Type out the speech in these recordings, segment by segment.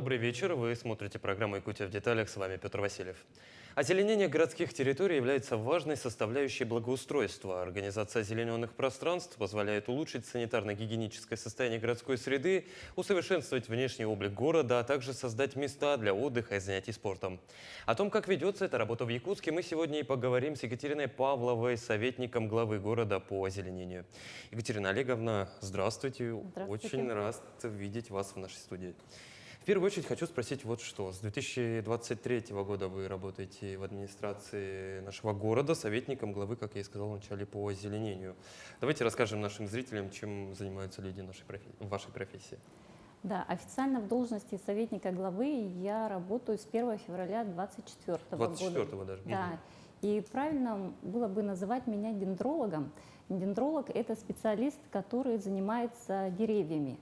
Добрый вечер. Вы смотрите программу «Якутия в деталях». С вами Петр Васильев. Озеленение городских территорий является важной составляющей благоустройства. Организация озелененных пространств позволяет улучшить санитарно-гигиеническое состояние городской среды, усовершенствовать внешний облик города, а также создать места для отдыха и занятий спортом. О том, как ведется эта работа в Якутске, мы сегодня и поговорим с Екатериной Павловой, советником главы города по озеленению. Екатерина Олеговна, здравствуйте. Здравствуйте. Очень рад видеть вас в нашей студии. В первую очередь хочу спросить вот что. С 2023 года вы работаете в администрации нашего города советником главы, как я и сказал вначале, по озеленению. Давайте расскажем нашим зрителям, чем занимаются люди в вашей профессии. Да, официально в должности советника главы я работаю с 1 февраля 2024 года. 24-го даже. Да. И правильно было бы называть меня дендрологом. Дендролог – это специалист, который занимается деревьями,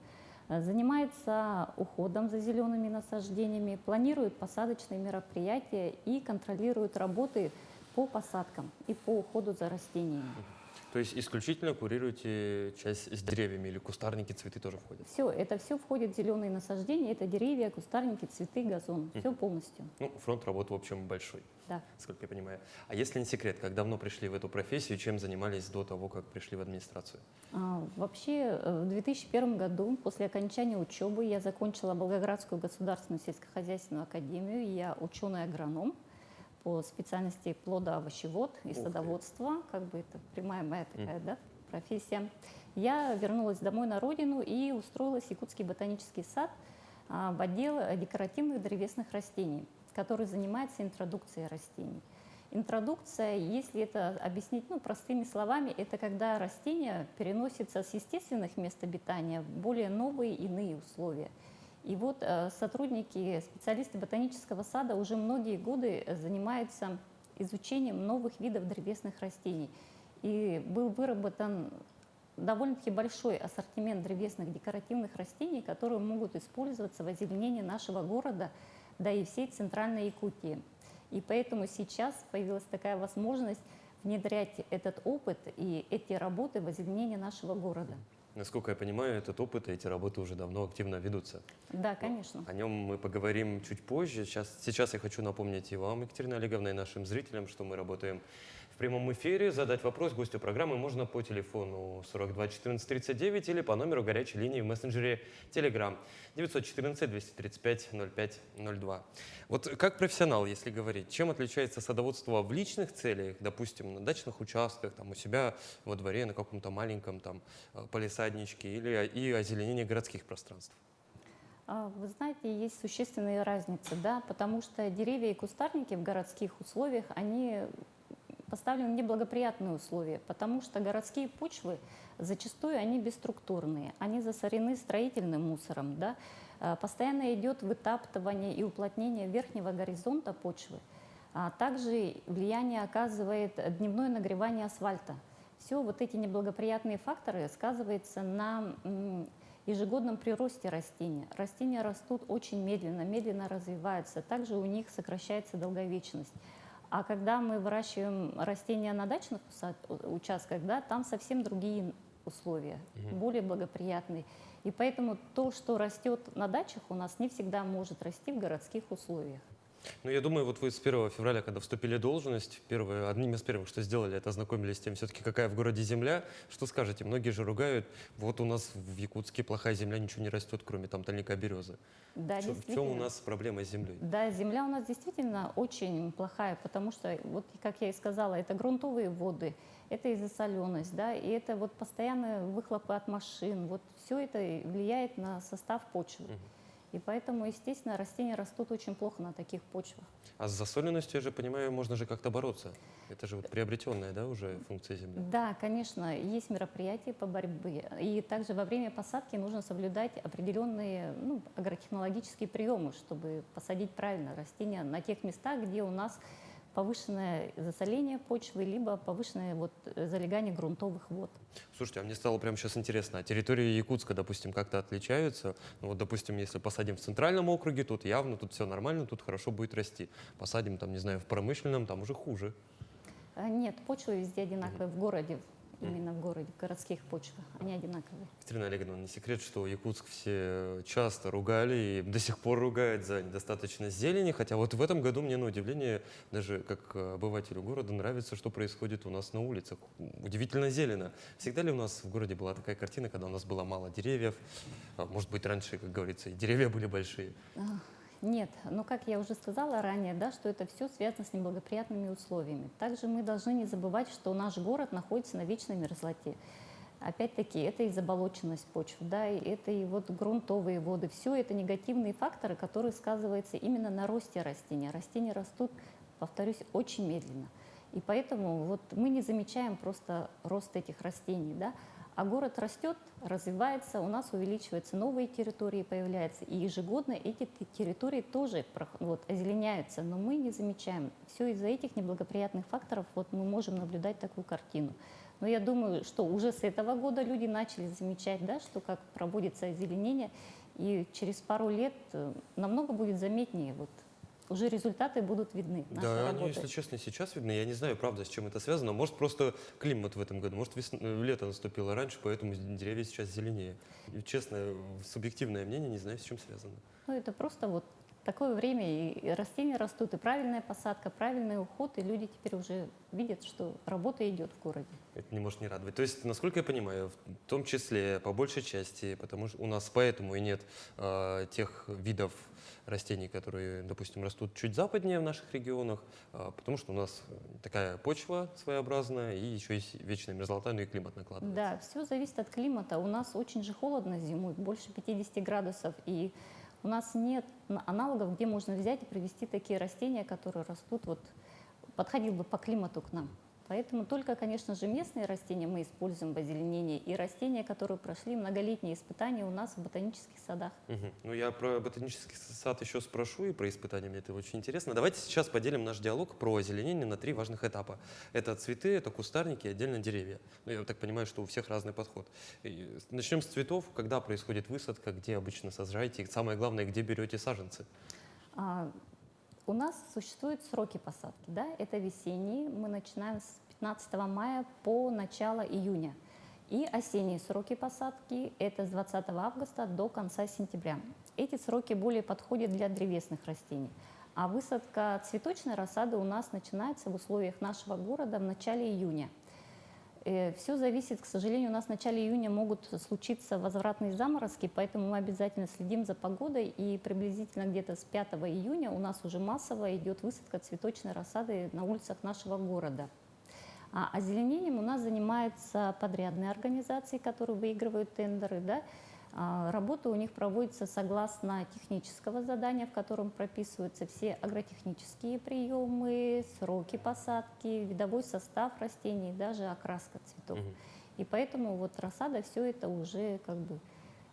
занимается уходом за зелеными насаждениями, планирует посадочные мероприятия и контролирует работы по посадкам и по уходу за растениями. То есть исключительно курируете часть с деревьями или кустарники, цветы тоже входят? Это все входит в зеленые насаждения, это деревья, кустарники, цветы, газон, все полностью. Ну, фронт работы, в общем, большой, да, насколько я понимаю. А если не секрет, как давно пришли в эту профессию, чем занимались до того, как пришли в администрацию? Вообще, в 2001 году, после окончания учебы, я закончила Волгоградскую государственную сельскохозяйственную академию, я ученый-агроном по специальности плодоовощевод и садоводство, как бы это прямая моя такая, да, профессия. Я вернулась домой на родину и устроилась в Якутский ботанический сад в отдел декоративных древесных растений, который занимается интродукцией растений. Интродукция, если это объяснить простыми словами, это когда растения переносятся с естественных мест обитания в более новые иные условия. И вот сотрудники, специалисты ботанического сада уже многие годы занимаются изучением новых видов древесных растений. И был выработан довольно-таки большой ассортимент древесных декоративных растений, которые могут использоваться в озеленении нашего города, да и всей Центральной Якутии. И поэтому сейчас появилась такая возможность внедрять этот опыт и эти работы в озеленении нашего города. Насколько я понимаю, этот опыт и эти работы уже давно активно ведутся. Да, конечно. О нем мы поговорим чуть позже. Сейчас я хочу напомнить и вам, Екатерина Олеговна, и нашим зрителям, что мы работаем в прямом эфире. Задать вопрос гостю программы можно по телефону 42 14 39 или по номеру горячей линии в мессенджере Telegram 914 235 05 02. Вот как профессионал, если говорить, чем отличается садоводство в личных целях, допустим, на дачных участках, там, у себя во дворе, на каком-то маленьком там палисадничке, и озеленение городских пространств? Вы знаете, есть существенные разницы, да, потому что деревья и кустарники в городских условиях, они поставлены в неблагоприятные условия, потому что городские почвы зачастую они бесструктурные, они засорены строительным мусором, да, постоянно идет вытаптывание и уплотнение верхнего горизонта почвы, а также влияние оказывает дневное нагревание асфальта. Все вот эти неблагоприятные факторы сказываются на ежегодном приросте растения. Растения растут очень медленно, медленно развиваются, также у них сокращается долговечность. А когда мы выращиваем растения на дачных участках, да, там совсем другие условия, более благоприятные. И поэтому то, что растет на дачах, у нас не всегда может расти в городских условиях. Ну, я думаю, вот вы с 1 февраля, когда вступили в должность, одним из первых, что сделали, это ознакомились с тем, все-таки какая в городе земля. Что скажете? Многие же ругают, вот у нас в Якутске плохая земля, ничего не растет, кроме там тальника березы. Да, в чем у нас проблема с землей? Да, земля у нас действительно очень плохая, потому что, вот как я и сказала, это грунтовые воды, это и засоленность, да, и это вот постоянные выхлопы от машин, вот все это влияет на состав почвы. И поэтому, естественно, растения растут очень плохо на таких почвах. А с засоленностью, я же понимаю, можно же как-то бороться. Это же вот приобретенная, да, уже функция земли? Да, конечно, есть мероприятия по борьбе. И также во время посадки нужно соблюдать определенные агротехнологические приемы, чтобы посадить правильно растения на тех местах, где у нас повышенное засоление почвы, либо повышенное залегание грунтовых вод. Слушайте, а мне стало прямо сейчас интересно, а территории Якутска, допустим, как-то отличаются? Ну вот, допустим, если посадим в центральном округе, тут явно, тут все нормально, тут хорошо будет расти. Посадим там, не знаю, в промышленном, там уже хуже. Нет, почвы везде одинаковые в городе. именно в городе, в городских почвах. Они одинаковые. Екатерина Олеговна, не секрет, что Якутск все часто ругали и до сих пор ругают за недостаточность зелени, хотя вот в этом году мне на удивление, даже как обывателю города, нравится, что происходит у нас на улицах. Удивительно зелено. Всегда ли у нас в городе была такая картина, когда у нас было мало деревьев? Может быть, раньше, как говорится, и деревья были большие? Нет, но как я уже сказала ранее, да, что это все связано с неблагоприятными условиями. Также мы должны не забывать, что наш город находится на вечной мерзлоте. Опять-таки, это и заболоченность почв, да, и это и вот грунтовые воды. Все это негативные факторы, которые сказываются именно на росте растения. Растения растут, повторюсь, очень медленно. И поэтому вот мы не замечаем просто рост этих растений, да, а город растет, развивается, у нас увеличиваются новые территории, появляются, и ежегодно эти территории тоже вот, озеленяются, но мы не замечаем. Все из-за этих неблагоприятных факторов вот мы можем наблюдать такую картину. Но я думаю, что уже с этого года люди начали замечать, да, что как проводится озеленение, и через пару лет намного будет заметнее, вот, уже результаты будут видны. Да, они, если честно, сейчас видны. Я не знаю, правда, с чем это связано. Может, просто климат в этом году. Может, лето наступило раньше, поэтому деревья сейчас зеленее. И, честно, субъективное мнение, не знаю, с чем связано. Ну, это просто вот такое время, и растения растут, и правильная посадка, правильный уход, и люди теперь уже видят, что работа идет в городе. Это не может не радовать. То есть, насколько я понимаю, в том числе, по большей части, потому что у нас поэтому и нет тех видов растений, которые, допустим, растут чуть западнее в наших регионах, потому что у нас такая почва своеобразная, и еще есть вечная мерзлота, ну и климат накладывается. Да, все зависит от климата. У нас очень же холодно зимой, больше 50 градусов, и у нас нет аналогов, где можно взять и привести такие растения, которые растут, вот, подходил бы по климату к нам. Поэтому только, конечно же, местные растения мы используем в озеленении, и растения, которые прошли многолетние испытания у нас в ботанических садах. Ну, я про ботанический сад еще спрошу, и про испытания, мне это очень интересно. Давайте сейчас поделим наш диалог про озеленение на 3 важных этапа. Это цветы, это кустарники и отдельно деревья. Ну, я так понимаю, что у всех разный подход. И начнем с цветов. Когда происходит высадка, где обычно сажаете, и самое главное, где берете саженцы? У нас существуют сроки посадки, да, это весенние, мы начинаем с 15 мая по начало июня. И осенние сроки посадки, это с 20 августа до конца сентября. Эти сроки более подходят для древесных растений. А высадка цветочной рассады у нас начинается в условиях нашего города в начале июня. Все зависит, к сожалению, у нас в начале июня могут случиться возвратные заморозки, поэтому мы обязательно следим за погодой, и приблизительно где-то с 5 июня у нас уже массово идет высадка цветочной рассады на улицах нашего города. А озеленением у нас занимаются подрядные организации, которые выигрывают тендеры, да? Работа у них проводится согласно технического задания, в котором прописываются все агротехнические приемы, сроки посадки, видовой состав растений, даже окраска цветов. И поэтому вот рассада, все это уже как бы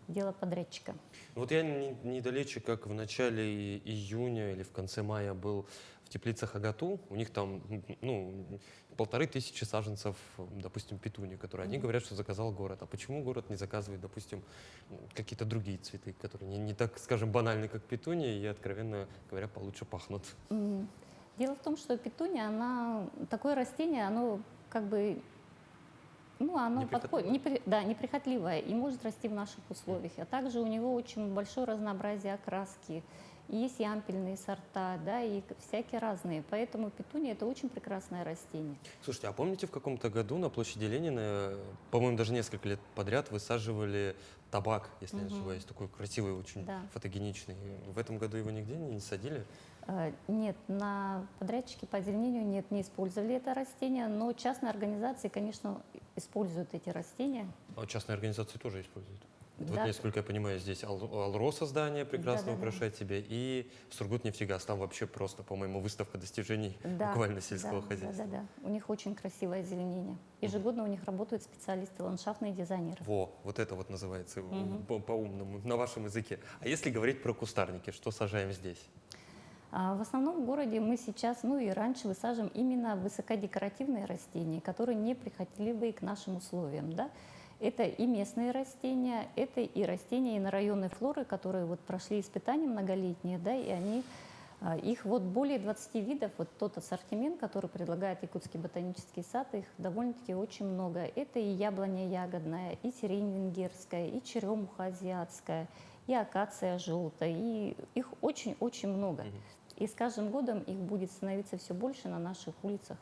дело подрядчика. Вот я недалече, как в начале июня или в конце мая был в теплицах Агату. У них там, ну, 1500 саженцев, допустим, петунии, которые они говорят, что заказал город. А почему город не заказывает, допустим, какие-то другие цветы, которые не так, скажем, банальны, как петуния, и, откровенно говоря, получше пахнут? Дело в том, что петуния, она такое растение, оно как бы, ну, оно подходит, неприхотливое и может расти в наших условиях. А также у него очень большое разнообразие окраски. И есть и ампельные сорта, да, и всякие разные. Поэтому петуния – это очень прекрасное растение. Слушайте, а помните, в каком-то году на площади Ленина, по-моему, даже несколько лет подряд высаживали табак, если не ошибаюсь, такой красивый, очень фотогеничный. В этом году его нигде не садили? Нет, на подрядчике по озеленению нет, не использовали это растение, но частные организации, конечно, используют эти растения. А частные организации тоже используют? Да. Вот, насколько я понимаю, здесь Алроса здание прекрасно украшает себя, и Сургутнефтегаз. Там вообще просто, по-моему, выставка достижений буквально сельского хозяйства. Да. У них очень красивое озеленение. Ежегодно у них работают специалисты, ландшафтные дизайнеры. Вот это вот называется по-умному, на вашем языке. А если говорить про кустарники, что сажаем здесь? В основном в городе мы сейчас, ну и раньше высаживаем именно высокодекоративные растения, которые неприхотливые к нашим условиям, да. Это и местные растения, это и растения инорайонной флоры, которые вот прошли испытания многолетние, да, и они Их вот более 20 видов, вот тот ассортимент, который предлагает Якутский ботанический сад, их довольно-таки очень много. Это и яблоня ягодная, и сирень венгерская, и черемуха азиатская, и акация желтая, и их очень-очень много. И с каждым годом их будет становиться все больше на наших улицах.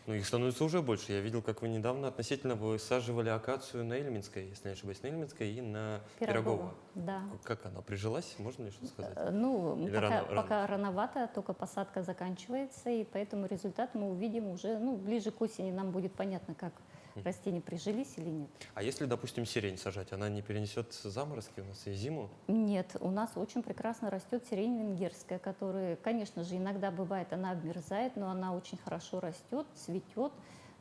Ну, их становится уже больше. Я видел, как вы недавно относительно высаживали акацию на Ильминской, если не ошибаюсь, на Ильминской и на Пирогово. Да. Как она прижилась? Можно ли что сказать? Ну, Или пока рановато, только посадка заканчивается, и поэтому результат мы увидим уже, ну, ближе к осени нам будет понятно, как растения прижились или нет. А если, допустим, сирень сажать, она не перенесет заморозки у нас и зиму? Нет, у нас очень прекрасно растет сирень венгерская, которая, конечно же, иногда бывает, она обмерзает, но она очень хорошо растет, цветет,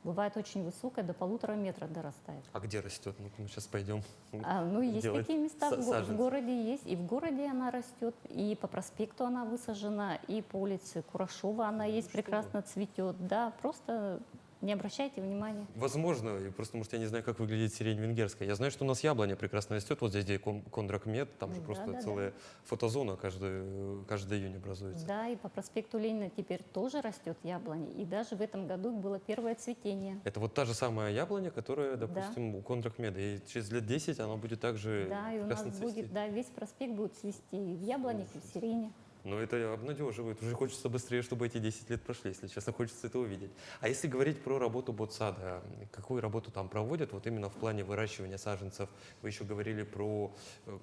бывает очень высокая, до 1,5 метра дорастает. А где растет? Ну, мы сейчас пойдем. Ну, есть делать такие места в саженцы. городе, есть, и в городе она растет, и по проспекту она высажена, и по улице Курашова она есть, что вы. прекрасно цветет, да, просто не обращайте внимания. Возможно, и просто, может, я не знаю, как выглядит сирень венгерская. Я знаю, что у нас яблоня прекрасно растет. Вот здесь, где Кондракмед, там же Да, просто да, целая фотозона каждый июнь образуется. Да, и по проспекту Ленина теперь тоже растет яблоня, и даже в этом году было первое цветение. Это вот та же самая яблоня, которая, допустим, у Кондракмеда. И через лет 10 она будет также Да, и у нас прекрасно цвести. будет, да, весь проспект будет цвести и в яблонях, и в сирене. Но это обнадеживает. Уже хочется быстрее, чтобы эти 10 лет прошли, если честно, хочется это увидеть. А если говорить про работу ботсада, какую работу там проводят, вот именно в плане выращивания саженцев? Вы еще говорили про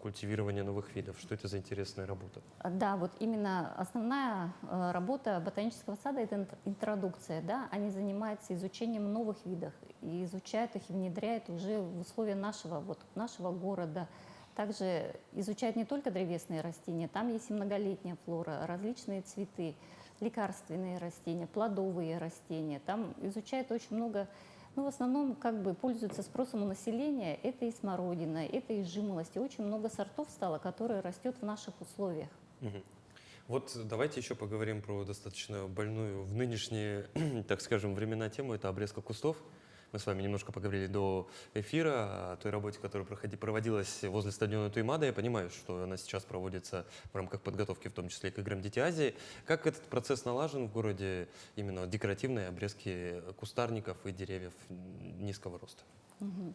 культивирование новых видов. Что это за интересная работа? Да, вот именно основная работа ботанического сада – это интродукция. Да? Они занимаются изучением новых видов, и изучают их и внедряют уже в условия нашего города. Также изучают не только древесные растения, там есть и многолетняя флора, различные цветы, лекарственные растения, плодовые растения. Там изучают очень много, ну, в основном, как бы пользуются спросом у населения. Это и смородина, это и жимолость. И очень много сортов стало, которые растет в наших условиях. Мгм. Вот давайте еще поговорим про достаточно больную в нынешние, так скажем, времена тему. Это обрезка кустов. Мы с вами немножко поговорили до эфира о той работе, которая проводилась возле стадиона Туймада. Я понимаю, что она сейчас проводится в рамках подготовки, в том числе и к играм Дети Азии. Как этот процесс налажен в городе, именно декоративной обрезки кустарников и деревьев низкого роста? Мгм.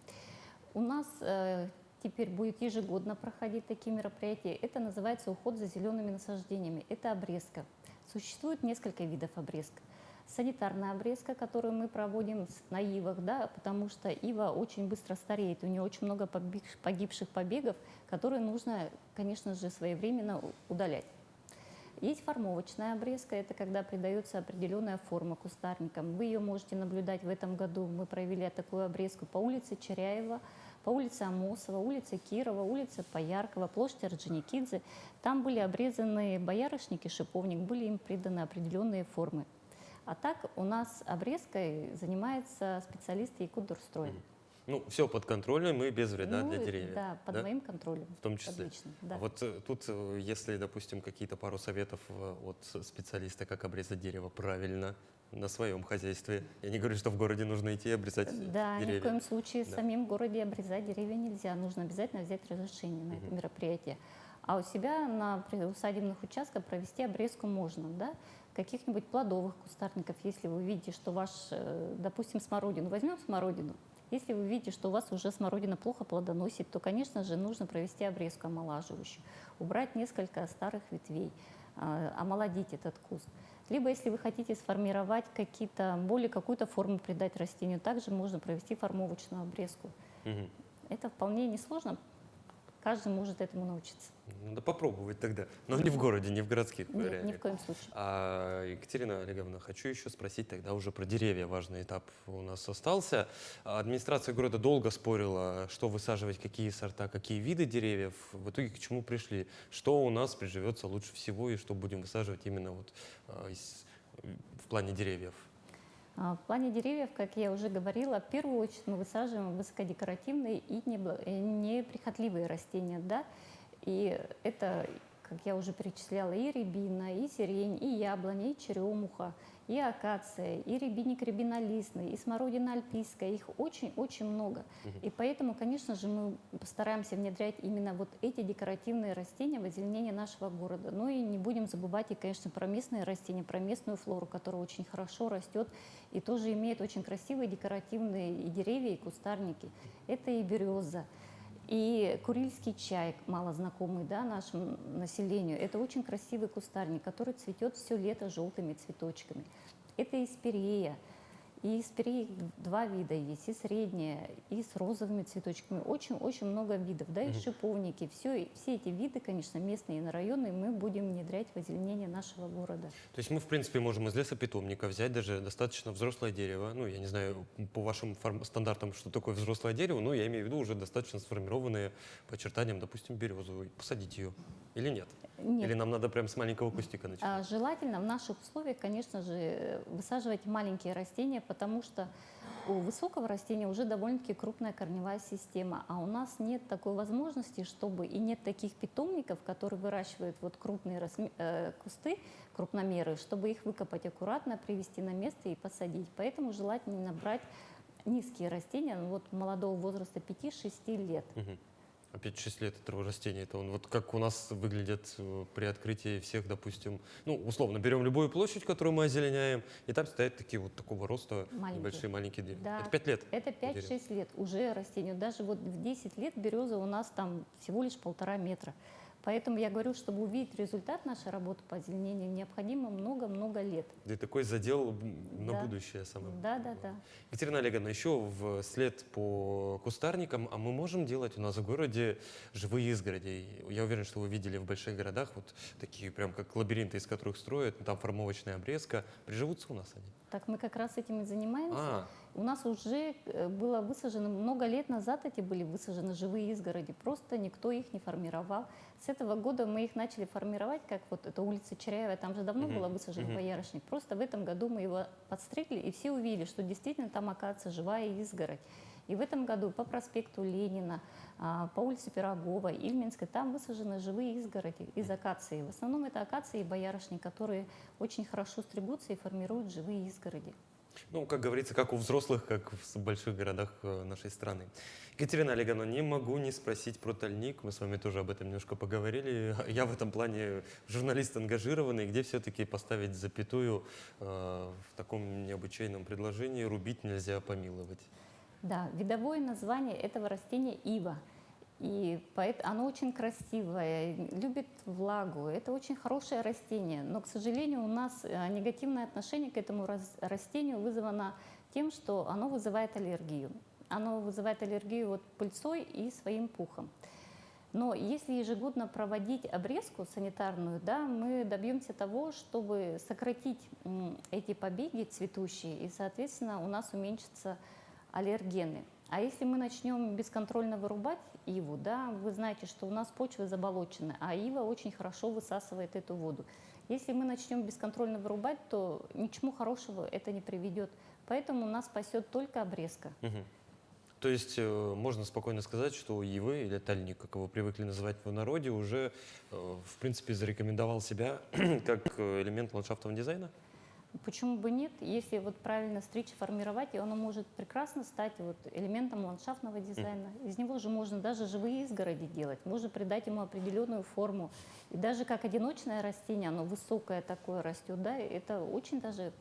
У нас теперь будет ежегодно проходить такие мероприятия. Это называется уход за зелеными насаждениями. Это обрезка. Существует несколько видов обрезка. Санитарная обрезка, которую мы проводим на ивах, да, потому что ива очень быстро стареет, у нее очень много погибших побегов, которые нужно, конечно же, своевременно удалять. Есть формовочная обрезка, это когда придается определенная форма кустарникам. Вы ее можете наблюдать в этом году. Мы провели такую обрезку по улице Черяева, по улице Амосова, улице Кирова, улице Пояркова, площадь Орджоникидзе. Там были обрезаны боярышник и шиповник, были им приданы определенные формы. А так у нас обрезкой занимается специалист Якутдорстроя. Ну, все под контролем и без вреда для деревьев. Да, под моим контролем. В том числе. Отлично, да. А вот тут, если, допустим, какие-то пару советов от специалиста, как обрезать дерево правильно на своем хозяйстве. Я не говорю, что в городе нужно идти и обрезать Да, деревья. ни в коем случае в Да. самим городе обрезать деревья нельзя. Нужно обязательно взять разрешение на это мероприятие. А у себя на усадебных участках провести обрезку можно, да? Каких-нибудь плодовых кустарников, если вы видите, что допустим, смородину, возьмем смородину, если вы видите, что у вас уже смородина плохо плодоносит, то, конечно же, нужно провести обрезку омолаживающую, убрать несколько старых ветвей, омолодить этот куст. Либо, если вы хотите сформировать какую-то форму придать растению, также можно провести формовочную обрезку. Мгм. Это вполне несложно, каждый может этому научиться. Надо попробовать тогда. Но не в городе, не в городских Нет, ни реалиях. в коем случае. Екатерина Олеговна, хочу еще спросить тогда уже про деревья. Важный этап у нас остался. Администрация города долго спорила, что высаживать, какие сорта, какие виды деревьев. В итоге к чему пришли? Что у нас приживется лучше всего и что будем высаживать именно в плане деревьев? В плане деревьев, как я уже говорила, в первую очередь мы высаживаем высокодекоративные и неприхотливые растения, да, и это как я уже перечисляла, и рябина, и сирень, и яблоня, и черемуха, и акация, и рябинник рябинолистный, и смородина альпийская. Их очень-очень много. И поэтому, конечно же, мы стараемся внедрять именно вот эти декоративные растения в озеленение нашего города. Ну и не будем забывать и, конечно, про местные растения, про местную флору, которая очень хорошо растет и тоже имеет очень красивые декоративные и деревья, и кустарники. Это и береза, и курильский чай, малознакомый, да, нашему населению. Это очень красивый кустарник, который цветет все лето желтыми цветочками. Это испирея. И испиреи два вида есть, и средняя, и с розовыми цветочками. Очень-очень много видов, да, и шиповники. Все эти виды, конечно, местные и районные, мы будем внедрять в озеленение нашего города. То есть мы, в принципе, можем из лесопитомника взять даже достаточно взрослое дерево. Ну, я не знаю, по вашим стандартам, что такое взрослое дерево, но я имею в виду уже достаточно сформированные по очертаниям, допустим, березу, и посадить ее. Или нет? Нет. Или нам надо прям с маленького кустика начать? Желательно в наших условиях, конечно же, высаживать маленькие растения, потому что у высокого растения уже довольно-таки крупная корневая система, а у нас нет такой возможности, чтобы и нет таких питомников, которые выращивают вот крупные кусты, крупномеры, чтобы их выкопать аккуратно, привести на место и посадить. Поэтому желательно брать низкие растения, ну, вот молодого возраста 5-6 лет. А 5-6 лет этого растения, это он вот как у нас выглядит при открытии всех, допустим, ну, условно, берем любую площадь, которую мы озеленяем, и там стоят такие вот такого роста небольшие маленькие деревья. Да, Это 5 лет? Это 5-6 лет уже растению. Даже вот в 10 лет береза у нас там всего лишь 1,5 метра. Поэтому я говорю, чтобы увидеть результат нашей работы по озеленению, необходимо много-много лет. И такой задел на Да. будущее самое. Да. Екатерина Олеговна, еще вслед по кустарникам, а мы можем делать у нас в городе живые изгороди? Я уверен, что вы видели в больших городах вот такие прям как лабиринты, из которых строят, там формовочная обрезка. Приживутся у нас они? Так мы как раз этим и занимаемся. А, У нас уже было высажено, много лет назад эти были высажены живые изгороди, просто никто их не формировал. С этого года мы их начали формировать, как вот эта улица Черяева, там же давно было высажен боярышник. Просто в этом году мы его подстригли, и все увидели, что действительно там оказывается живая изгородь. И в этом году по проспекту Ленина, по улице Пирогова, Ильминской, там высажены живые изгороди из акации. В основном это акации и боярышник, которые очень хорошо стригутся и формируют живые изгороди. ну, как говорится, как у взрослых, как в больших городах нашей страны. Екатерина Олеговна, не могу не спросить про тальник. Мы с вами тоже об этом немножко поговорили. Я в этом плане журналист ангажированный, где все-таки поставить запятую в таком необычайном предложении «рубить нельзя помиловать». Да, видовое название этого растения ива. И оно очень красивое, любит влагу. Это очень хорошее растение. Но, к сожалению, у нас негативное отношение к этому растению вызвано тем, что оно вызывает аллергию. Оно вызывает аллергию вот пыльцой и своим пухом. Но если ежегодно проводить обрезку санитарную, да, мы добьемся того, чтобы сократить эти побеги цветущие, и, соответственно, у нас уменьшатся аллергены. А если мы начнем бесконтрольно вырубать иву, да, вы знаете, что у нас почвы заболочены, а ива очень хорошо высасывает эту воду. Если мы начнем бесконтрольно вырубать, то ни к чему хорошего это не приведет. Поэтому нас спасет только обрезка. То есть можно спокойно сказать, что ивы или тальник, как его привыкли называть в народе, уже в принципе зарекомендовал себя как элемент ландшафтного дизайна? Почему бы нет? Если вот правильно стричь и формировать, и оно может прекрасно стать вот элементом ландшафтного дизайна. Из него же можно даже живые изгороди делать, можно придать ему определенную форму. И даже как одиночное растение, оно высокое такое растет, да, это очень даже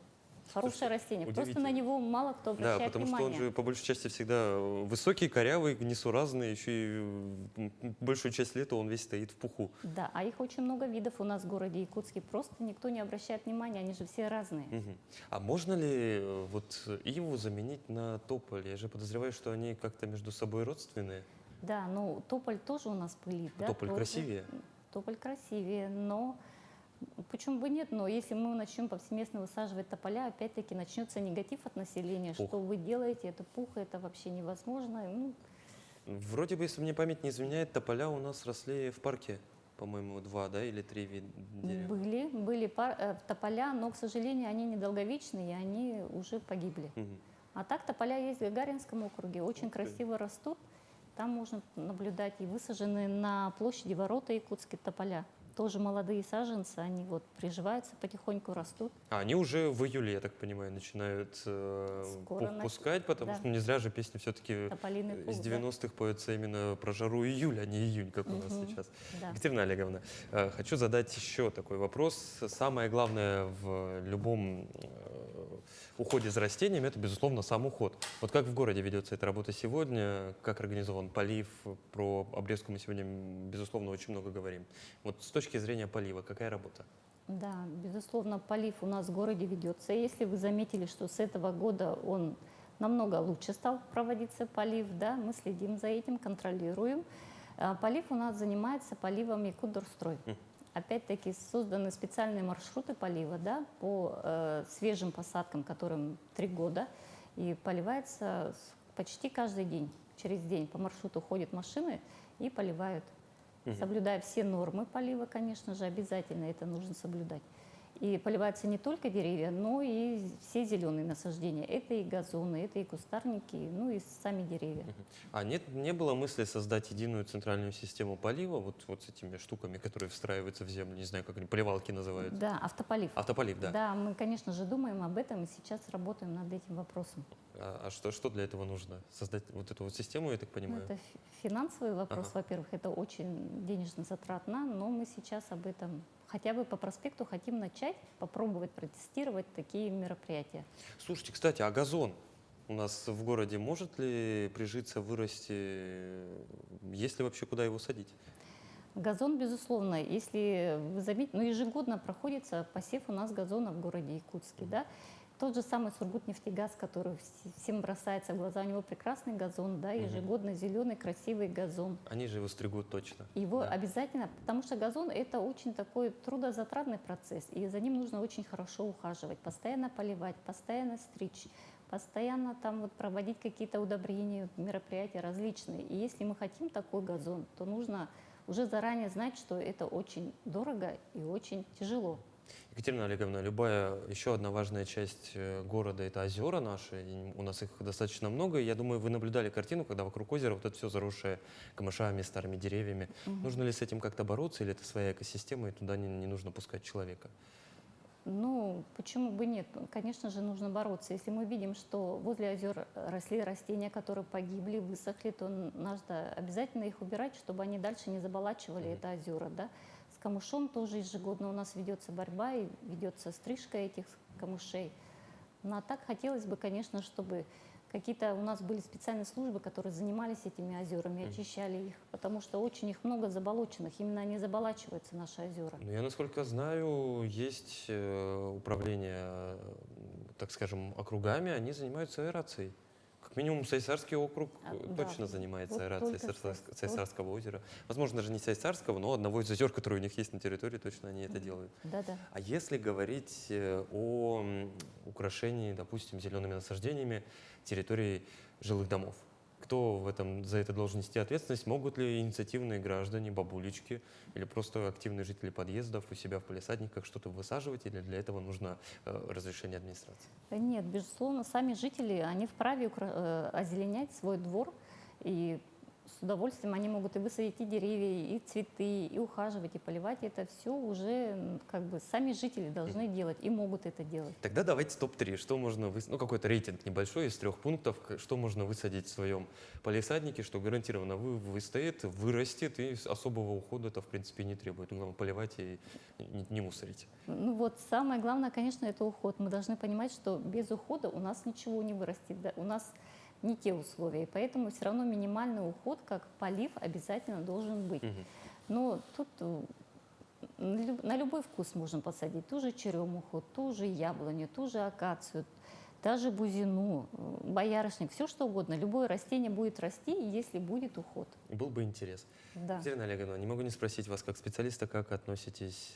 хорошее растение. Просто на него мало кто обращает Да, потому внимание. что он же по большей части всегда высокий, корявый, несуразный, еще и большую часть лета он весь стоит в пуху. Да, а их очень много видов у нас в городе Якутске. Просто никто не обращает внимания, они же все разные. А можно ли вот иву заменить на тополь? Я же подозреваю, что они как-то между собой родственные. Да, ну тополь тоже у нас пылит. Да, Тополь тоже. красивее? Тополь красивее, но почему бы нет? Но если мы начнем повсеместно высаживать тополя, опять-таки начнется негатив от населения. Пух. Что вы делаете, это пух, это вообще невозможно. Ну, Вроде бы, если мне память не изменяет, тополя у нас росли в парке. По-моему, 2, да, или 3 вида дерева. были тополя, но, к сожалению, они недолговечные, и они уже погибли. А так тополя есть в Гагаринском округе, очень красиво растут. Там можно наблюдать и высажены на площади ворота якутские тополя. тоже молодые саженцы, они вот приживаются, потихоньку растут. А они уже в июле, я так понимаю, начинают Скоро пускать, потому да. что не зря же песни все-таки Тополиный пух, из да. 90-х поются именно про жару июля, а не июнь, как у нас Мгм. сейчас. Да. Екатерина Олеговна, хочу задать еще такой вопрос. Самое главное в любом уходе за растениями — это, безусловно, сам уход. Вот как в городе ведется эта работа сегодня, как организован полив, про обрезку мы сегодня, безусловно, очень много говорим. Вот с точки зрения полива, какая работа? Да, безусловно, полив у нас в городе ведется. Если вы заметили, что с этого года он намного лучше стал проводиться полив, да, мы следим за этим, контролируем. Полив у нас занимается поливом Якутдорстрой. Опять-таки созданы специальные маршруты полива, да, по свежим посадкам, которым 3 года, и поливается почти каждый день. Через день по маршруту ходят машины и поливают. Соблюдая все нормы полива, конечно же, обязательно это нужно соблюдать. И поливаются не только деревья, но и все зеленые насаждения. Это и газоны, это и кустарники, ну и сами деревья. А не было мысли создать единую центральную систему полива вот с этими штуками, которые встраиваются в землю, не знаю, как они, поливалки называются? Да, автополив. Автополив, да. Да, мы, конечно же, думаем об этом и сейчас работаем над этим вопросом. А что для этого нужно? Создать вот эту вот систему, я так Ну, понимаю? это финансовый вопрос, Ага. во-первых, это очень денежно затратно, но мы сейчас об этом хотя бы по проспекту хотим начать, попробовать протестировать такие мероприятия. Слушайте, кстати, а газон у нас в городе может ли прижиться, вырасти? Есть ли вообще куда его садить? Газон, безусловно, если вы заметите, ну, ежегодно проходится посев у нас газона в городе Якутске, да. Тот же самый Сургутнефтегаз, который всем бросается в глаза, у него прекрасный газон, да, ежегодно зеленый красивый газон. Они же его стригут точно. Его Да. обязательно, потому что газон — это очень такой трудозатратный процесс, и за ним нужно очень хорошо ухаживать, постоянно поливать, постоянно стричь, постоянно там вот проводить какие-то удобрения, мероприятия различные. И если мы хотим такой газон, то нужно уже заранее знать, что это очень дорого и очень тяжело. Екатерина Олеговна, любая еще одна важная часть города — это озера наши. И у нас их достаточно много. И я думаю, вы наблюдали картину, когда вокруг озера вот это все заросшее камышами, старыми деревьями. Нужно ли с этим как-то бороться, или это своя экосистема, и туда не нужно пускать человека? Ну, почему бы нет? Конечно же, нужно бороться. Если мы видим, что возле озер росли растения, которые погибли, высохли, то надо обязательно их убирать, чтобы они дальше не заболачивали это озера, да. С камышом тоже ежегодно у нас ведется борьба и ведется стрижка этих камышей. Ну, а так хотелось бы, конечно, чтобы какие-то у нас были специальные службы, которые занимались этими озерами, очищали их, потому что очень их много заболоченных, именно они заболачиваются, наши озера. Ну, я, насколько знаю, есть управление, так скажем, округами, они занимаются аэрацией. Как минимум, Сайсарский округ Да, точно занимается вот аэрацией только Сайсарского озера. Возможно, даже не Сайсарского, но одного из озер, которые у них есть на территории, точно они это делают. Да-да. А если говорить о украшении, допустим, зелеными насаждениями территории жилых домов, кто за это должен нести ответственность? Могут ли инициативные граждане, бабулечки или просто активные жители подъездов у себя в палисадниках что-то высаживать, или для этого нужно разрешение администрации? Нет, безусловно, сами жители, они вправе озеленять свой двор, и с удовольствием они могут и высадить и деревья, и цветы, и ухаживать, и поливать. Это все уже как бы сами жители должны делать и могут это делать. Тогда давайте топ-3. Что можно ну, какой-то рейтинг небольшой из 3 пунктов, что можно высадить в своем палисаднике, что гарантированно выстоит, вырастет, и особого ухода это, в принципе, не требует. Главное, поливать и не мусорить. Ну вот самое главное, конечно, это уход. Мы должны понимать, что без ухода у нас ничего не вырастет. Да? У нас не те условия, и поэтому все равно минимальный уход, как полив, обязательно должен быть. Но тут на любой вкус можно посадить. Ту же черемуху, ту же яблоню, ту же акацию, даже бузину, боярышник, все что угодно. Любое растение будет расти, если будет уход. Был бы интерес. Да. Екатерина Олеговна, не могу не спросить вас как специалиста, как относитесь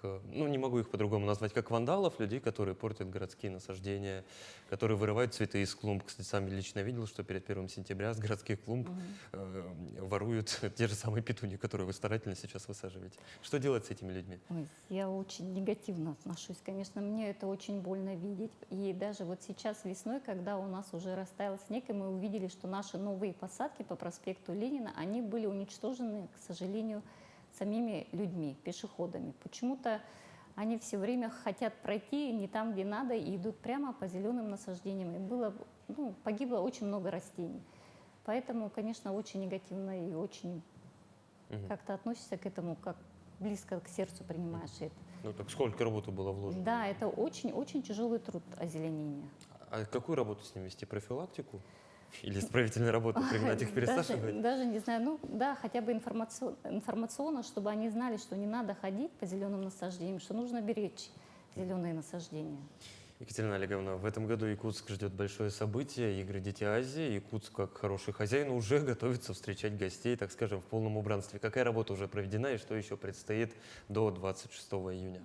ну, не могу их по-другому назвать, как вандалов, людей, которые портят городские насаждения, которые вырывают цветы из клумб. Кстати, сам лично видел, что перед 1 сентября с городских клумб воруют те же самые петуньи, которые вы старательно сейчас высаживаете. Что делать с этими людьми? Ой, я очень негативно отношусь. Конечно, мне это очень больно видеть. И даже вот сейчас весной, когда у нас уже растаял снег, и мы увидели, что наши новые посадки по проспекту Ленина, они были уничтожены, к сожалению, самими людьми, пешеходами. Почему-то они все время хотят пройти не там, где надо, и идут прямо по зеленым насаждениям. И погибло очень много растений. Поэтому, конечно, очень негативно и очень как-то относишься к этому, как близко к сердцу принимаешь это. Ну так сколько работы было вложено? Да, это очень-очень тяжелый труд озеленения. А какую работу с ним вести? Профилактику? Или исправительную работу, пригнать их пересаживать? Даже не знаю, хотя бы информационно, чтобы они знали, что не надо ходить по зеленым насаждениям, что нужно беречь зеленые насаждения. Екатерина Олеговна, в этом году Якутск ждет большое событие, Игры «Дети Азии». Якутск, как хороший хозяин, уже готовится встречать гостей, так скажем, в полном убранстве. Какая работа уже проведена и что еще предстоит до 26 июня?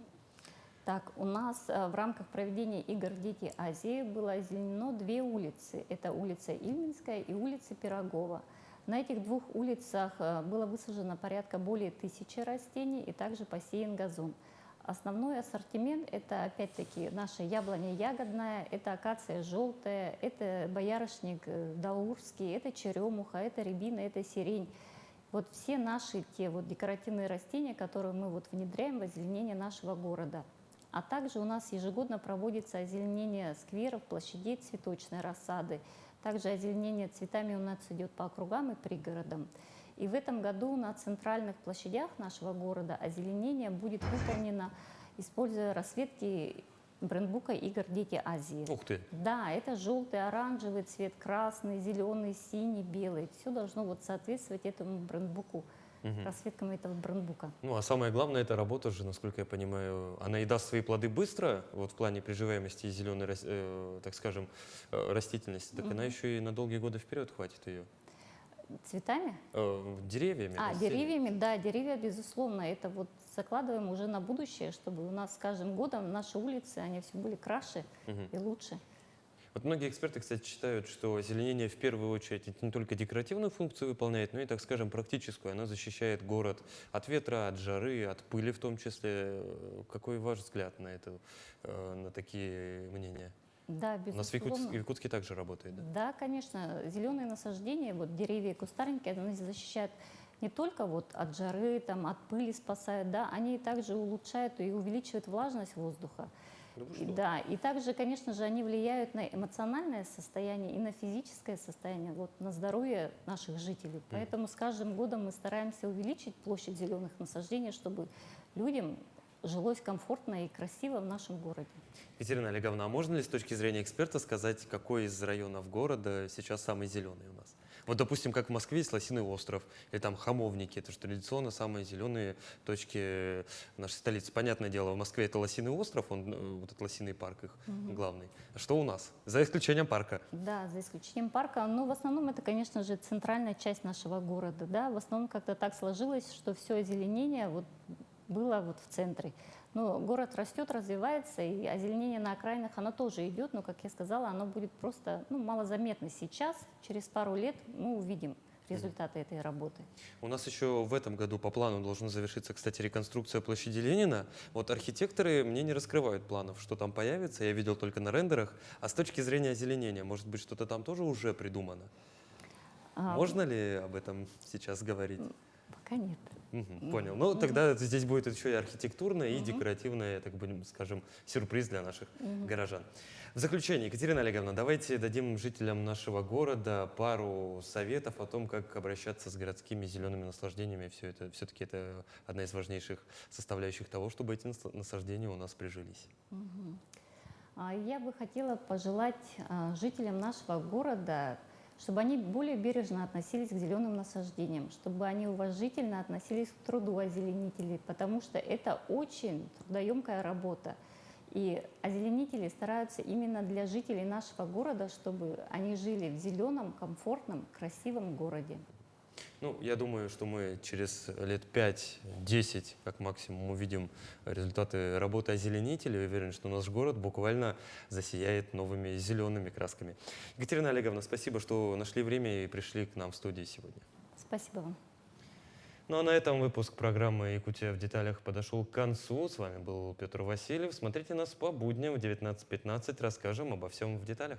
Так, у нас в рамках проведения игр «Дети Азии» было озеленено 2 улицы. Это улица Ильминская и улица Пирогова. На этих 2 улицах было высажено порядка более 1000 растений и также посеян газон. Основной ассортимент – это опять-таки наша яблоня ягодная, это акация желтая, это боярышник даурский, это черемуха, это рябина, это сирень. Вот все наши декоративные растения, которые мы внедряем в озеленение нашего города. А также у нас ежегодно проводится озеленение скверов, площадей цветочной рассады. Также озеленение цветами у нас идет по округам и пригородам. И в этом году на центральных площадях нашего города озеленение будет выполнено, используя расцветки брендбука игр «Дети Азии». Ух ты! Да, это желтый, оранжевый цвет, красный, зеленый, синий, белый. Все должно соответствовать этому брендбуку, расцветкам этого брендбука. Ну, а самое главное, эта работа же, насколько я понимаю, она и даст свои плоды быстро, в плане приживаемости и зеленой, так скажем, растительности, так она еще и на долгие годы вперед хватит ее. Цветами? Деревьями. Деревьями, да, деревья, безусловно, это закладываем уже на будущее, чтобы у нас с каждым годом наши улицы, они все были краше и лучше. Вот многие эксперты, кстати, считают, что озеленение в первую очередь это не только декоративную функцию выполняет, но и, так скажем, практическую. Она защищает город от ветра, от жары, от пыли в том числе. Какой ваш взгляд на это, на такие мнения? Да, У нас в безусловно. Якутске также работает, да? Да, конечно, зеленые насаждения, деревья и кустарники, они защищают не только от жары, от пыли спасают, да, они также улучшают и увеличивают влажность воздуха. Да, и также, конечно же, они влияют на эмоциональное состояние и на физическое состояние, на здоровье наших жителей. Поэтому с каждым годом мы стараемся увеличить площадь зеленых насаждений, чтобы людям жилось комфортно и красиво в нашем городе. Екатерина Олеговна, а можно ли с точки зрения эксперта сказать, какой из районов города сейчас самый зеленый у нас? Вот, допустим, как в Москве есть Лосиный остров, или там Хамовники, это же традиционно самые зеленые точки нашей столицы. Понятное дело, в Москве это Лосиный остров, этот Лосиный парк их главный. А что у нас? За исключением парка. Да, за исключением парка, но в основном это, конечно же, центральная часть нашего города, да, в основном как-то так сложилось, что все озеленение было в центре. Но город растет, развивается, и озеленение на окраинах, оно тоже идет, но, как я сказала, оно будет просто малозаметно сейчас. Через пару лет мы увидим результаты этой работы. У нас еще в этом году по плану должна завершиться, кстати, реконструкция площади Ленина. Вот архитекторы мне не раскрывают планов, что там появится, я видел только на рендерах. А с точки зрения озеленения, может быть, что-то там тоже уже придумано? Можно ли об этом сейчас говорить? Пока нет. Понял. Ну, тогда здесь будет еще и архитектурное, и декоративное, так будем скажем, сюрприз для наших горожан. В заключение, Екатерина Олеговна, давайте дадим жителям нашего города пару советов о том, как обращаться с городскими зелеными наслаждениями. Все это, все-таки это одна из важнейших составляющих того, чтобы эти насаждения у нас прижились. Я бы хотела пожелать жителям нашего города, чтобы они более бережно относились к зеленым насаждениям, чтобы они уважительно относились к труду озеленителей, потому что это очень трудоемкая работа. И озеленители стараются именно для жителей нашего города, чтобы они жили в зеленом, комфортном, красивом городе. Ну, я думаю, что мы через лет 5-10, как максимум, увидим результаты работы озеленителей. Я уверен, что наш город буквально засияет новыми зелеными красками. Екатерина Олеговна, спасибо, что нашли время и пришли к нам в студию сегодня. Спасибо вам. Ну а на этом выпуск программы «Якутия в деталях» подошел к концу. С вами был Петр Васильев. Смотрите нас по будням в 19:15. Расскажем обо всем в деталях.